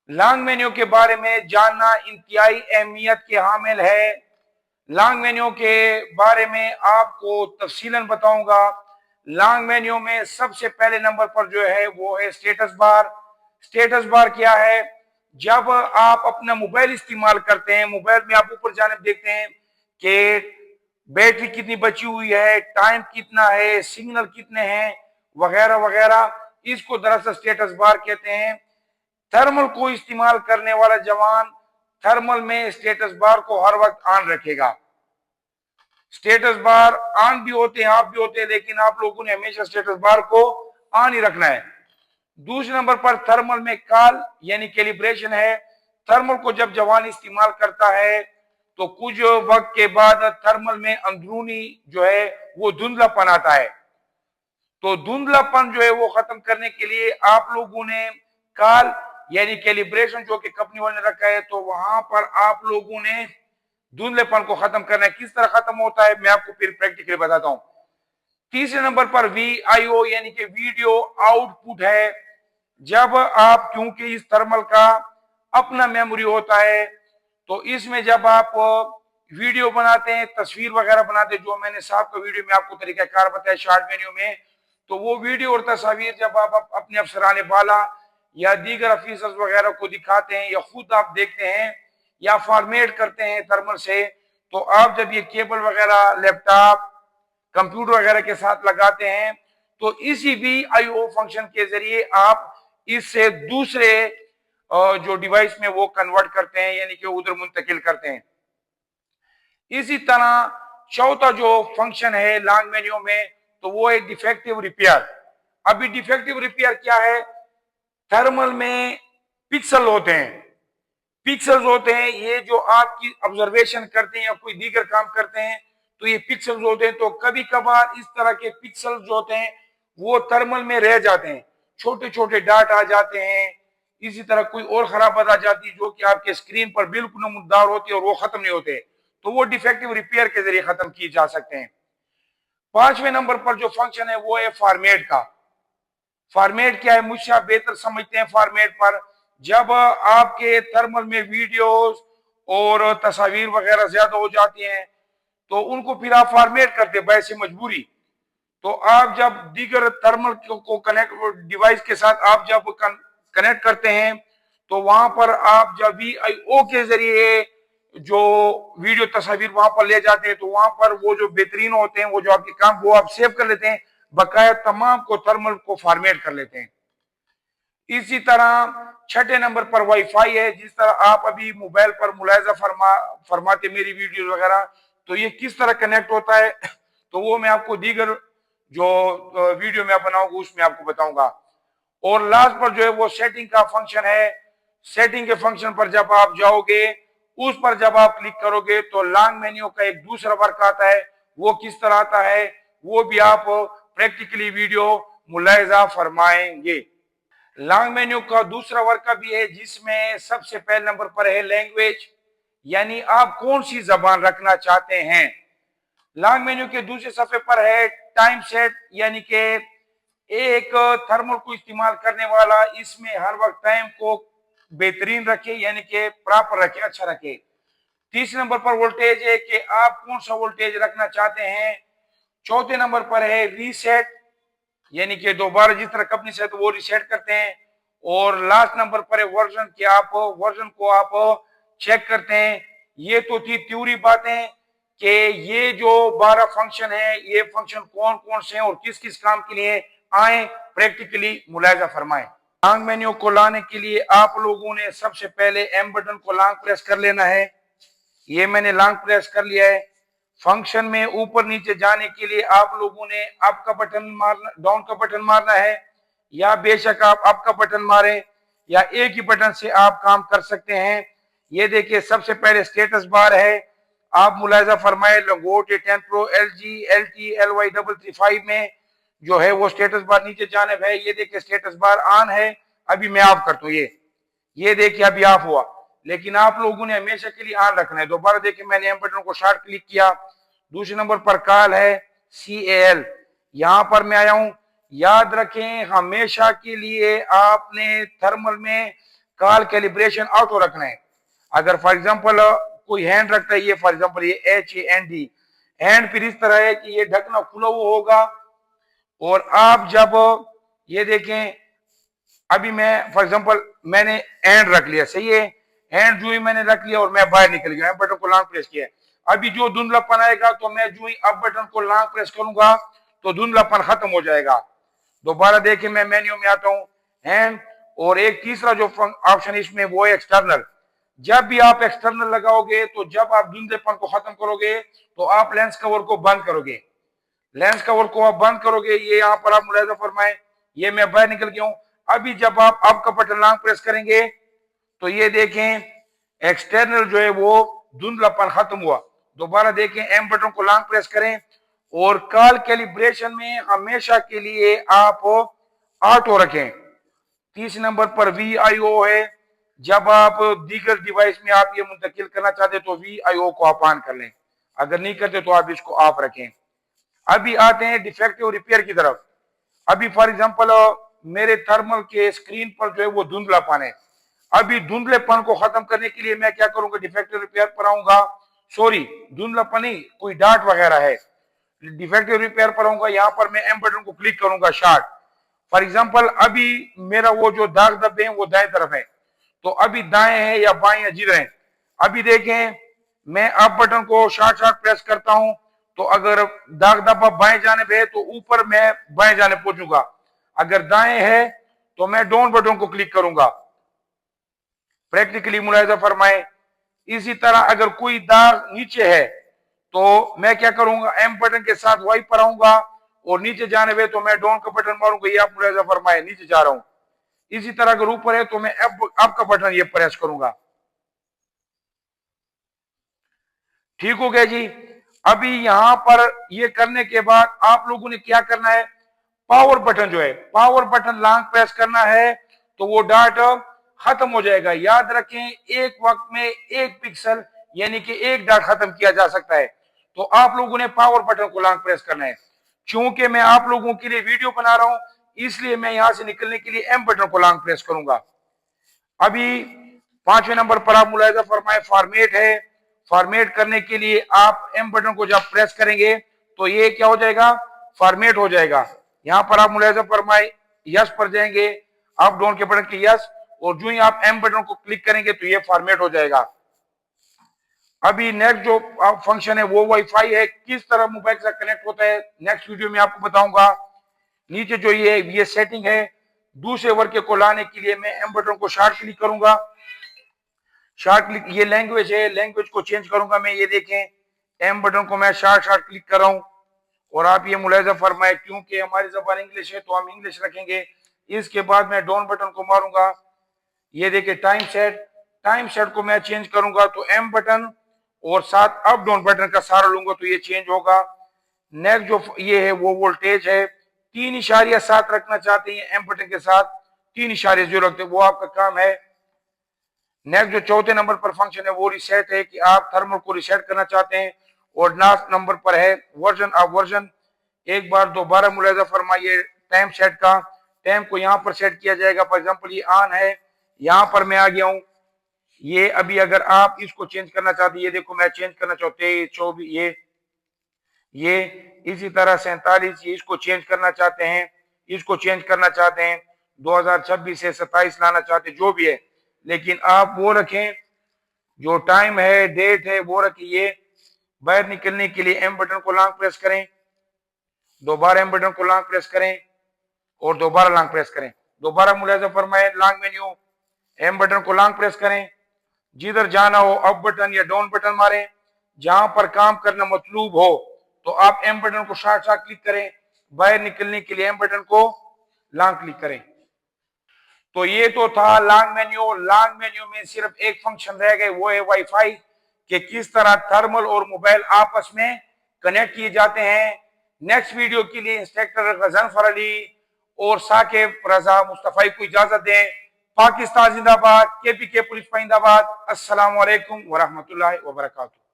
Long menu के बारे में जानना इंतहाई अहमियत के हामिल है। लॉन्ग मेन्यू के बारे में आपको तफसीलन बताऊंगा। लॉन्ग मेन्यू में सबसे पहले नंबर पर जो है वो है स्टेटस बार। स्टेटस बार क्या है? जब आप अपना मोबाइल इस्तेमाल करते हैं, मोबाइल में आप ऊपर जाने देखते हैं कि बैटरी कितनी बची हुई है, टाइम कितना है, सिग्नल कितने हैं, वगैरह वगैरह। इसको दरअसल स्टेटस बार कहते हैं। थर्मल को इस्तेमाल करने वाला जवान थर्मल में स्टेटस बार को हर वक्त ऑन रखेगा। स्टेटस बार ऑन भी होते हैं, ऑफ भी होते हैं, लेकिन आप लोगों ने हमेशा स्टेटस बार को ऑन ही रखना है। दूसरे नंबर पर थर्मल में कॉल यानी कैलिब्रेशन है। थर्मल को जब जवान इस्तेमाल करता है तो कुछ वक्त के बाद थर्मल में अंदरूनी जो है वो धुंधलापन आता है। तो धुंधलापन जो है वो खत्म करने के लिए आप लोगों ने कॉल यानी कैलिब्रेशन जो कि कंपनी वाले ने रखा है, तो वहां पर आप लोगों ने धुंधलेपन को खत्म करना है। किस तरह खत्म होता है मैं आपको फिर प्रैक्टिकली बताता हूं। तीसरे नंबर पर VIO यानी कि वीडियो आउटपुट है। जब आप, क्योंकि इस थर्मल का अपना मेमोरी होता है, तो इसमें जब आप वीडियो बनाते हैं, तस्वीर वगैरह बनाते हैं, जो मैंने साहब का वीडियो में आपको तरीकाकार बताया शॉर्ट मेन्यू में, तो वो वीडियो और तस्वीर जब आप अपने अफसरान बाला या दीगर ऑफिसर्स वगैरह को दिखाते हैं या खुद आप देखते हैं या फॉर्मेट करते हैं थर्मल से, तो आप जब ये केबल वगैरह लैपटॉप कंप्यूटर वगैरह के साथ लगाते हैं तो इसी VIO फंक्शन के जरिए आप इससे दूसरे जो डिवाइस में वो कन्वर्ट करते हैं यानी कि उधर मुंतकिल करते हैं। इसी तरह चौथा जो फंक्शन है लॉन्ग मेन्यू में, तो वो है डिफेक्टिव रिपेयर। अभी डिफेक्टिव रिपेयर क्या है? थर्मल में पिक्सल होते हैं, पिक्सल्स होते हैं, ये जो आपकी ऑब्जर्वेशन करते हैं या कोई दीगर काम करते हैं तो ये पिक्सल्स होते हैं। तो कभी कभार इस तरह के पिक्सल्स जो होते हैं वो थर्मल में रह जाते हैं, छोटे छोटे डाट आ जाते हैं। इसी तरह कोई और खराबत आ जाती है जो कि आपके स्क्रीन पर बिल्कुल नमूदार होती है और वो खत्म नहीं होते, तो वो डिफेक्टिव रिपेयर के जरिए खत्म किए जा सकते हैं। पांचवें नंबर पर जो फंक्शन है वो है फॉर्मेट का। फॉर्मेट क्या है? मुझसे आप बेहतर समझते हैं फॉर्मेट पर। जब आपके थर्मल में वीडियोस और तस्वीर वगैरह ज्यादा हो जाती हैं तो उनको फिर आप फॉर्मेट करते हैं वैसे मजबूरी। तो आप जब दीगर थर्मल को कनेक्ट डिवाइस के साथ आप जब कनेक्ट करते हैं तो वहां पर आप जब VIO के जरिए जो वीडियो तस्वीर वहां पर ले जाते हैं तो वहां पर वो जो बेहतरीन होते हैं, वो जो आपके काम वो आप सेव कर लेते हैं, बकाया तमाम को थर्मल को फॉर्मेट कर लेते हैं। इसी तरह छठे नंबर पर वाईफाई है। जिस तरह आप अभी मोबाइल पर मुलायजा फरमाते मेरी वीडियो वगैरह, तो ये किस तरह कनेक्ट होता है तो वो मैं आपको दीगर जो वीडियो में बनाऊंगा उसमें आपको बताऊंगा। और लास्ट पर जो है वो सेटिंग का फंक्शन है। सेटिंग के फंक्शन पर जब आप जाओगे, उस पर जब आप क्लिक करोगे तो लॉन्ग मेन्यू का एक दूसरा वर्क आता है। वो किस तरह आता है वो भी आप प्रैक्टिकली वीडियो मुलायजा फरमाएंगे। लॉन्ग मेन्यू का दूसरा वर्क भी है जिसमें सबसे पहले नंबर पर है लैंग्वेज, यानी आप कौन सी जबान रखना चाहते हैं। लॉन्ग मेन्यू के दूसरे सफे पर है टाइम सेट, यानी कि एक थर्मल को इस्तेमाल करने वाला इसमें हर वक्त टाइम को बेहतरीन रखे यानी कि प्रॉपर रखे, अच्छा रखे। तीसरे नंबर पर वोल्टेज है कि आप कौन सा वोल्टेज रखना चाहते हैं। चौथे नंबर पर है रीसेट, यानी कि दोबारा जिस तरह कंपनी से तो वो रीसेट करते हैं। और लास्ट नंबर पर है वर्जन, कि आप वर्जन को आप चेक करते हैं। ये तो थी थ्योरी बातें कि ये जो 12 फंक्शन है ये फंक्शन कौन कौन से हैं और किस किस काम के लिए आए, प्रैक्टिकली मुलायजा फरमाएं। लॉन्ग मेन्यू को लाने के लिए आप लोगों ने सबसे पहले एम बटन को लॉन्ग प्रेस कर लेना है। ये मैंने लॉन्ग प्रेस कर लिया है। फंक्शन में ऊपर नीचे जाने के लिए आप लोगों ने अप का बटन मारना, डाउन का बटन मारना है, या बेशक आप अप का बटन मारें या एक ही बटन से आप काम कर सकते हैं। ये देखिए सबसे पहले स्टेटस बार है। आप मुलायजा फरमाए लंगोट 10 प्रो LG LT LY335 में जो है वो स्टेटस बार नीचे जाने है। ये देखिए स्टेटस बार ऑन है। अभी मैं ऑफ करता हूँ, ये देखिए अभी ऑफ हुआ, लेकिन आप लोगों ने हमेशा के लिए ऑन रखना है। दोबारा देखिए मैंने एम बटन को शॉर्ट क्लिक किया। दूसरे नंबर पर कॉल है CAL, यहां पर मैं आया हूं। याद रखें हमेशा के लिए आपने थर्मल में कॉल कैलिब्रेशन ऑटो रखना है। अगर फॉर एग्जांपल कोई हैंड रखता है, ये फॉर एग्जांपल ये HAND हैंड, फिर इस तरह है कि ये ढकना खुला हुआ होगा और आप जब ये देखें, अभी मैं फॉर एग्जांपल मैंने हैंड रख लिया, सही है, हैंड जो ही मैंने रख लिया और मैं बाहर निकल गया, बटन को लॉन्ग प्रेस किया, अभी जो धुंधलापन आएगा तो मैं जो ही अब बटन को लॉन्ग प्रेस करूंगा तो धुंधलापन खत्म हो जाएगा। दोबारा देखिए, मैं मेन्यू में आता हूं, हैंड, और एक तीसरा जो ऑप्शन इसमें वो है एक्सटर्नल। जब भी आप एक्सटर्नल लगाओगे तो जब आप धुंधलेपन को खत्म करोगे तो आप लेंस कवर को बंद करोगे, लेंस कवर को आप बंद करोगे। ये यहाँ पर आप मुलाहिजा फरमाएं, ये मैं बाहर निकल गया हूं। अभी जब आप अप का बटन लॉन्ग प्रेस करेंगे तो ये देखें एक्सटर्नल जो है वो धुंधलापन खत्म हुआ। दोबारा देखें, एम बटन को लॉन्ग प्रेस करें और कॉल कैलिब्रेशन में हमेशा के लिए आप ऑटो रखें। 30 नंबर पर VIO है, जब आप दीगर डिवाइस में आप ये मुंतकिल करना चाहते तो VIO को आप ऑन कर लें, अगर नहीं करते तो आप इसको ऑफ रखें। अभी आते हैं डिफेक्टिव रिपेयर की तरफ। अभी फॉर एग्जांपल मेरे थर्मल के स्क्रीन पर जो है वो धुंधलापन है। अभी धुंधलेपन को खत्म करने के लिए मैं क्या करूंगा, डिफेक्टिव रिपेयर पर आऊंगा, सॉरी धुंधलापन नहीं, कोई डार्ट वगैरह है, डिफेक्टिव रिपेयर पर आऊंगा, यहाँ पर मैं एम बटन को क्लिक करूंगा, शार्ट। फॉर एग्जांपल अभी मेरा वो जो दाग धब्बे हैं वो दाएं तरफ है, तो अभी दाएं है या बाएं या जिधर है। अभी देखें, मैं अप बटन को शार्ट प्रेस करता हूं तो अगर दाग धब्बा बाएं जानिब है तो ऊपर मैं बाएं जानिब पहुंचूंगा, अगर दाएं है तो मैं डाउन बटन को क्लिक करूंगा। प्रैक्टिकली मुलाहिजा फरमाएं। इसी तरह अगर कोई दाग नीचे है तो मैं क्या करूंगा, एम बटन के साथ वाइप पर आऊंगा और नीचे जाने में तो मैं डाउन का बटन मारूंगा, ये आप मुलाहिजा फरमाएं, नीचे जा रहा हूं। इसी तरह अगर ऊपर है तो मैं अप का बटन ये प्रेस करूंगा। ठीक हो गया जी। अभी यहां पर ये करने के बाद आप लोगों ने क्या करना है, पावर बटन जो है, पावर बटन लॉन्ग प्रेस करना है तो वो डार्ट खत्म हो जाएगा। याद रखें, एक वक्त में एक पिक्सल यानी कि एक डार्ट खत्म किया जा सकता है, तो आप लोगों ने पावर बटन को लॉन्ग प्रेस करना है। चूंकि मैं आप लोगों के लिए वीडियो बना रहा हूं इसलिए मैं यहां से निकलने के लिए एम बटन को लॉन्ग प्रेस करूंगा। अभी 5वें नंबर पर आप मुलाहिजा फरमाएं, फॉर्मेट है। फॉर्मेट करने के लिए आप एम बटन को जब प्रेस करेंगे तो ये क्या हो जाएगा, फॉर्मेट हो जाएगा। यहां पर आप मुलाहिजा फरमाएं, यस पर जाएंगे, अप डाउन के बटन के यस, और जो ही आप एम बटन को क्लिक करेंगे तो ये फॉर्मेट हो जाएगा। अभी नेक्स्ट जो फंक्शन है वो वाईफाई है, किस तरह मोबाइल से कनेक्ट होता है नेक्स्ट वीडियो में आपको बताऊंगा। नीचे जो ये सेटिंग है, दूसरे वर्ग को लाने के लिए मैं एम बटन को शार्ट क्लिक करूंगा, शार्ट क्लिक, ये लैंग्वेज है, लैंग्वेज को चेंज करूंगा मैं, ये देखें एम बटन को मैं शार्ट क्लिक कर रहा हूं। और आप ये मुलाहिजा फरमाए, क्योंकि हमारी जबान इंग्लिश है तो हम इंग्लिश रखेंगे। इसके बाद मैं डाउन बटन को मारूंगा, ये देखिए टाइम सेट को मैं चेंज करूंगा तो एम बटन और साथ अप डाउन बटन का सहारा लूंगा तो ये चेंज होगा। नेक्स्ट जो ये है वो वोल्टेज है, 3.7 रखना चाहते हैं एम बटन के साथ, 3.0 रखते, वो आपका काम है। नेक्स्ट जो चौथे नंबर पर फंक्शन है वो रिसेट है, कि आप थर्मल को रिसेट करना चाहते हैं। और लास्ट नंबर पर है वर्जन ऑफ वर्जन। एक बार दोबारा मुलाहिजा फरमाइए, टाइम सेट का, टाइम को यहाँ पर सेट किया जाएगा। फॉर एग्जांपल ये ऑन है, यहाँ पर मैं आ गया हूँ। ये अभी अगर आप इसको चेंज करना चाहते हैं, ये देखो मैं चेंज करना चाहते 24, ये इसी तरह 47, ये इसको चेंज करना चाहते हैं, इसको चेंज करना चाहते हैं, 2026 से 27 लाना चाहते हैं, जो भी है, लेकिन आप वो रखें जो टाइम है, डेट है वो रखिए। बाहर निकलने के लिए एम बटन को लॉन्ग प्रेस करें, दोबारा एम बटन को लॉन्ग प्रेस करें और दोबारा लॉन्ग प्रेस करें। दोबारा मुलाहिजा फरमाएं, लॉन्ग मेन्यू, एम बटन को लॉन्ग प्रेस करें, जिधर जाना हो अप बटन या डाउन बटन मारें। जहां पर काम करना मतलूब हो तो आप एम बटन को शार्ट क्लिक करें, बाहर निकलने के लिए एम बटन को लॉन्ग क्लिक करें। तो ये तो था लॉन्ग मेन्यू। लॉन्ग मेन्यू में सिर्फ एक फंक्शन रह गए, वो है वाईफाई, कि किस तरह थर्मल और मोबाइल आपस में कनेक्ट किए जाते हैं। नेक्स्ट वीडियो के लिए इंस्पेक्टर गजनफर अली और साकिब रजा मुस्तफाई को इजाजत दें। पाकिस्तान जिंदाबाद, KPK पुलिस पाइंदाबाद। अस्सलाम वालेकुम वरहमतुल्लाहि वबरकातुहू।